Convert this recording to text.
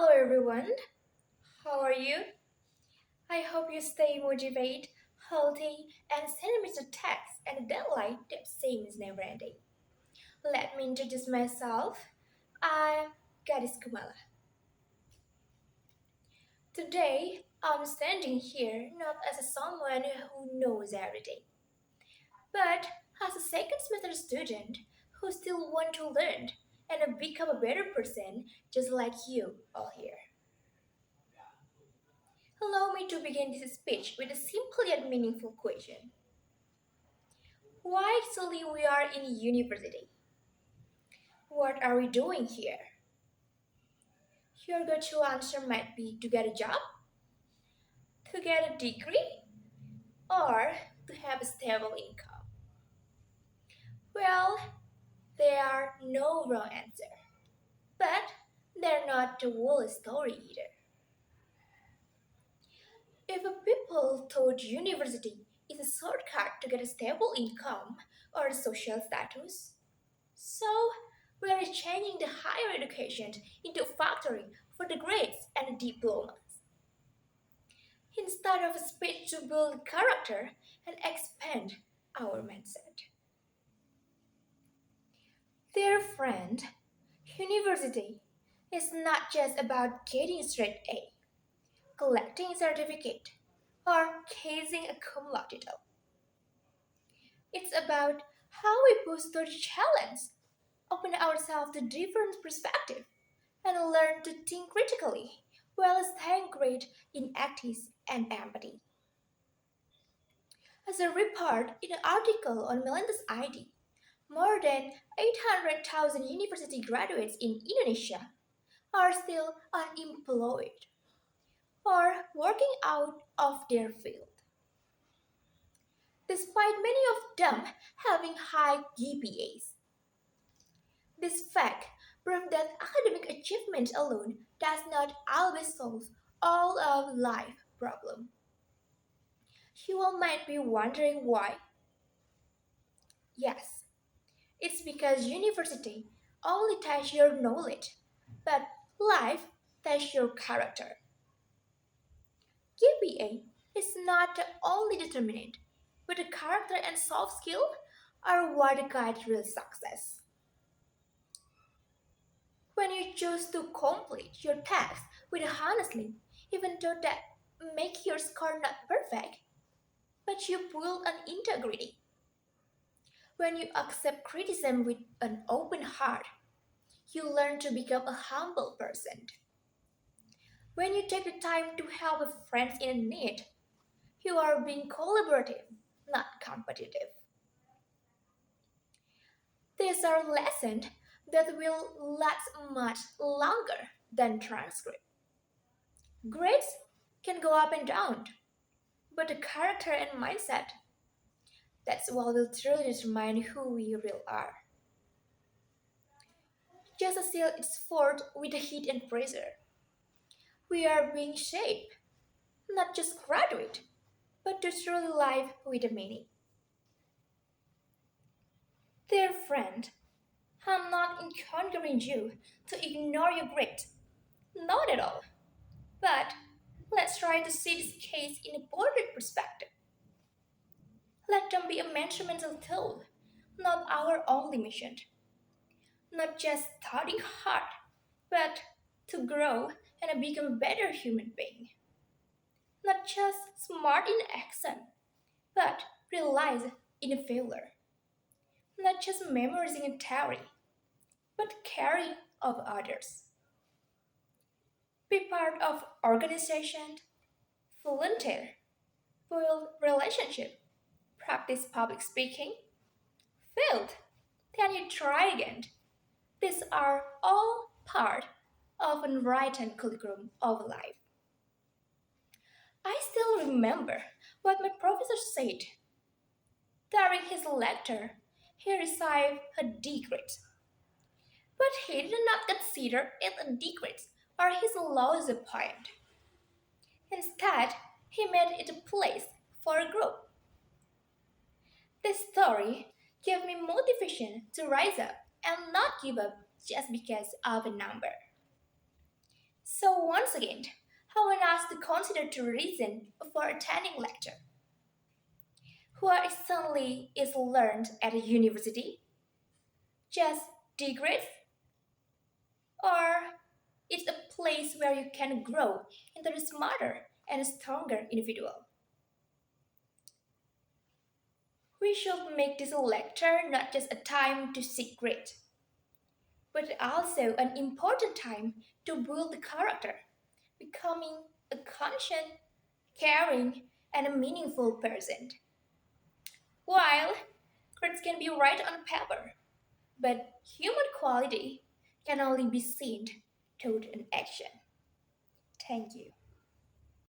Hello everyone, how are you? I hope you stay motivated, healthy, and send me the text and the deadline that seems never ending. Let me introduce myself. I'm Gadis Kumala. Today, I'm standing here not as someone who knows everything, but as a second semester student who still want to learn and become a better person just like you all here. Allow me to begin this speech with a simple yet meaningful question. Why actually we are in university? What are we doing here? Your go-to answer might be to get a job, to get a degree, or to have a stable income. Well, there are no wrong answer, but they're not the whole story either. If a people thought university is a shortcut to get a stable income or a social status, so we are changing the higher education into a factory for the grades and diplomas. Instead of a speech to build character and expand our mindset. Dear friend, university is not just about getting straight A, collecting a certificate, or casing a cum laude title. It's about how we push through the challenge, open ourselves to different perspectives, and learn to think critically while staying great in ethics and empathy. As a report in an article on Melinda's ID, more than 800,000 university graduates in Indonesia are still unemployed or working out of their field, despite many of them having high GPAs. This fact proves that academic achievement alone does not always solve all of life problems. You all might be wondering why. Yes, it's because university only tests your knowledge, but life tests your character. GPA is not the only determinant, but the character and soft skill are what guide real success. When you choose to complete your task with honestly, even though that make your score not perfect, but you build an integrity. When you accept criticism with an open heart, you learn to become a humble person. When you take the time to help a friend in need, you are being collaborative, not competitive. These are lessons that will last much longer than transcript. Grades can go up and down, but the character and mindset, that's what will truly determine who we really are. Just as steel is forged with the heat and pressure, we are being shaped, not just graduate, but to truly live with a meaning. Dear friend, I'm not encouraging you to ignore your grit. Not at all. But let's try to see this case in a broader perspective. Let them be a measurement tool, not our only mission. Not just studying hard, but to grow and become a better human being. Not just smart in action, but realize in a failure. Not just memorizing a theory, but caring of others. Be part of organization, volunteer, build relationship, practice public speaking. Failed, then you try again. These are all part of an written curriculum of life. I still remember what my professor said during his lecture. He received a D grade, but he did not consider it a D grade or his lowest point. Instead, he made it a place for a group. This story gave me motivation to rise up and not give up just because of a number. So once again, how when asked to consider two reasons for attending lecture. What exactly is learned at a university? Just degrees? Or it's a place where you can grow into a smarter and stronger individual? We should make this lecture not just a time to seek grade, but also an important time to build the character, becoming a conscious, caring, and a meaningful person. While grades can be right on paper, but human quality can only be seen through an action. Thank you.